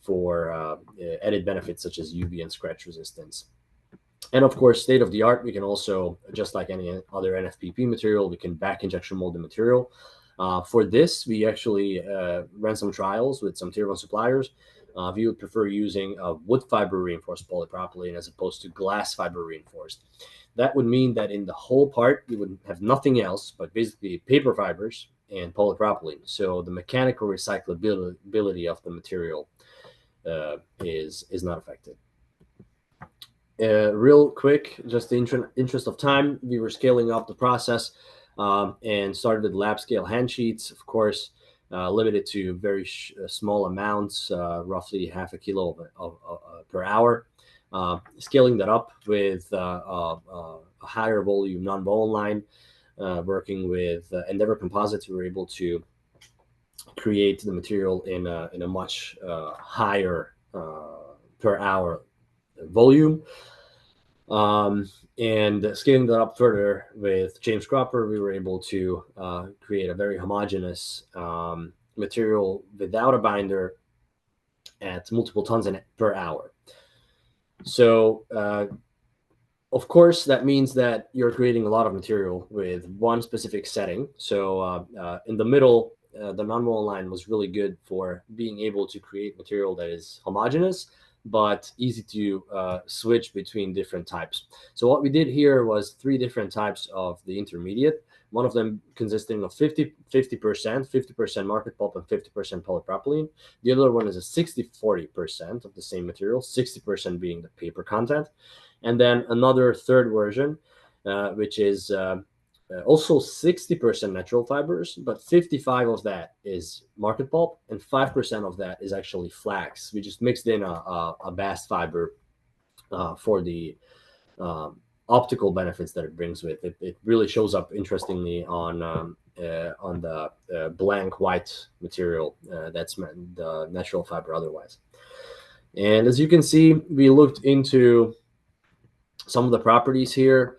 for added benefits such as UV and scratch resistance. And of course, state of the art, we can also, just like any other NFPP material, we can back injection mold the material. For this, we actually ran some trials with some tier 1 suppliers. We would prefer using a wood fiber reinforced polypropylene as opposed to glass fiber reinforced. That would mean that in the whole part, we would have nothing else but basically paper fibers and polypropylene. So the mechanical recyclability of the material is not affected. Real quick, just the interest of time, we were scaling up the process and started with lab scale hand sheets, of course, limited to very small amounts, roughly half a kilo per hour. Scaling that up with a higher volume non-bone line, working with Endeavor Composites, we were able to create the material in a much higher per hour volume. And scaling that up further with James Cropper, we were able to create a very homogeneous material without a binder at multiple tons per hour. So of course, that means that you're creating a lot of material with one specific setting. So in the middle, the non-woven line was really good for being able to create material that is homogeneous, but easy to switch between different types. So what we did here was 3 different types of the intermediate. One of them consisting of 50% market pulp and 50% polypropylene. The other one is a 60-40% of the same material, 60% being the paper content. And then another third version, which is also 60% natural fibers, but 55 of that is market pulp, and 5% of that is actually flax. We just mixed in a bast fiber for the optical benefits that it brings with it. It really shows up interestingly on the blank white material that's the natural fiber otherwise. And as you can see, we looked into some of the properties here.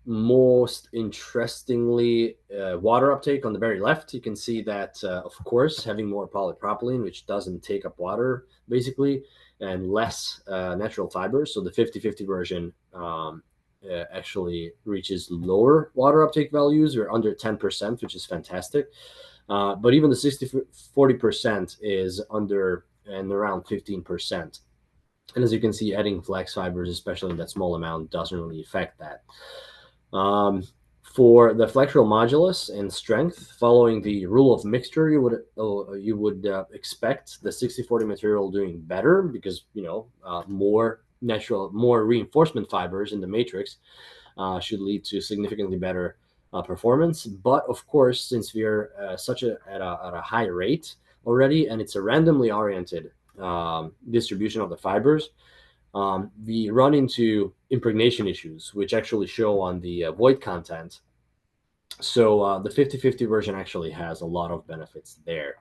Most interestingly, water uptake on the very left. You can see that, of course, having more polypropylene, which doesn't take up water, basically, and less natural fibers. So the 50-50 version actually reaches lower water uptake values. We're under 10%, which is fantastic. But even the 60-40% is under and around 15%. And as you can see, adding flax fibers, especially in that small amount, doesn't really affect that. For the flexural modulus and strength, following the rule of mixture, you would expect the 60-40 material doing better because more reinforcement fibers in the matrix should lead to significantly better performance. But of course, since we're at a high rate already, and it's a randomly oriented distribution of the fibers, we run into impregnation issues, which actually show on the void content. So the 50-50 version actually has a lot of benefits there.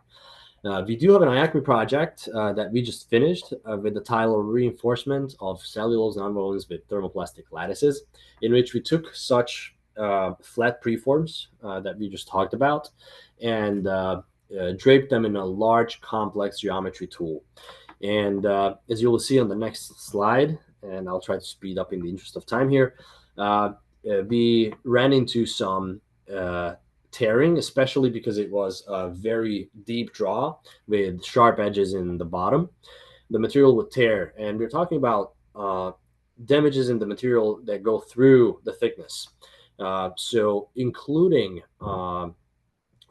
We do have an IACMI project that we just finished with the title Reinforcement of Cellulose Nonwovens with Thermoplastic Lattices, in which we took such flat preforms that we just talked about and draped them in a large complex geometry tool. And as you will see on the next slide, and I'll try to speed up in the interest of time here, we ran into some tearing, especially because it was a very deep draw with sharp edges in the bottom. The material would tear, and we're talking about damages in the material that go through the thickness. So including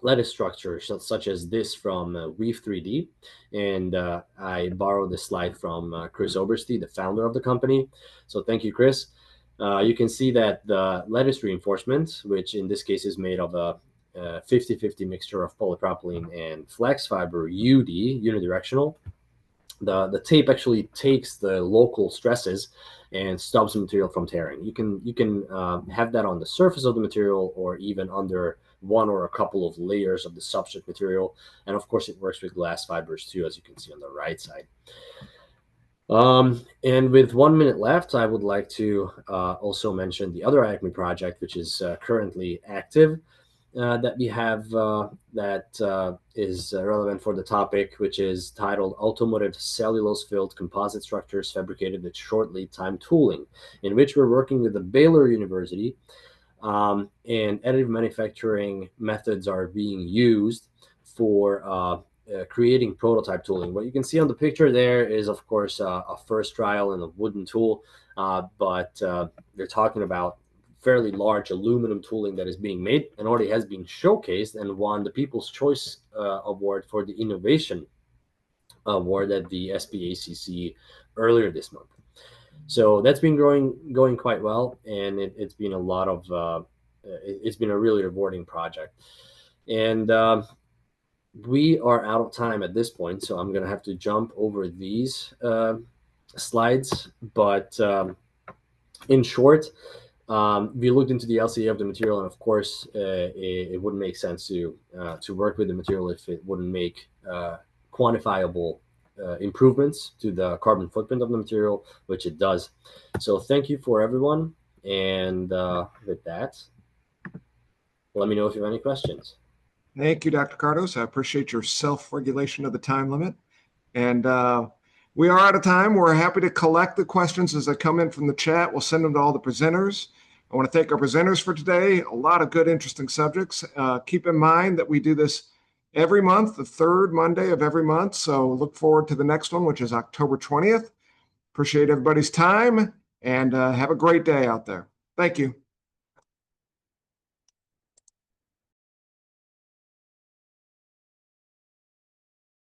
lattice structures such as this from Weave 3D. And I borrowed this slide from Chris Oberste, the founder of the company. So thank you, Chris. You can see that the lattice reinforcement, which in this case is made of a 50-50 mixture of polypropylene and flax fiber, UD, unidirectional. The tape actually takes the local stresses and stops the material from tearing. You can have that on the surface of the material or even under one or a couple of layers of the substrate material. And of course, it works with glass fibers too, as you can see on the right side. And with 1 minute left, I would like to also mention the other IACMI project, which is currently active, that we have that is relevant for the topic, which is titled Automotive Cellulose-Filled Composite Structures Fabricated with Short Lead Time Tooling, in which we're working with the Baylor University, and additive manufacturing methods are being used for creating prototype tooling. What you can see on the picture there is, of course, a first trial in a wooden tool, but they're talking about fairly large aluminum tooling that is being made and already has been showcased and won the People's Choice Award for the Innovation Award at the SPACC earlier this month. So that's been going quite well, and it's been a lot of it's been a really rewarding project. And we are out of time at this point, so I'm going to have to jump over these slides. But in short, we looked into the LCA of the material, and of course, it wouldn't make sense to work with the material if it wouldn't make quantifiable improvements to the carbon footprint of the material, which it does. So thank you for everyone, and with that, let me know if you have any questions. Thank you, Dr. Cardos. I appreciate your self-regulation of the time limit. And we are out of time. We're happy to collect the questions as they come in from the chat. We'll send them to all the presenters. I want to thank our presenters for today. A lot of good, interesting subjects. Keep in mind that we do this every month, the third Monday of every month. So look forward to the next one, which is October 20th. Appreciate everybody's time, and have a great day out there. Thank you.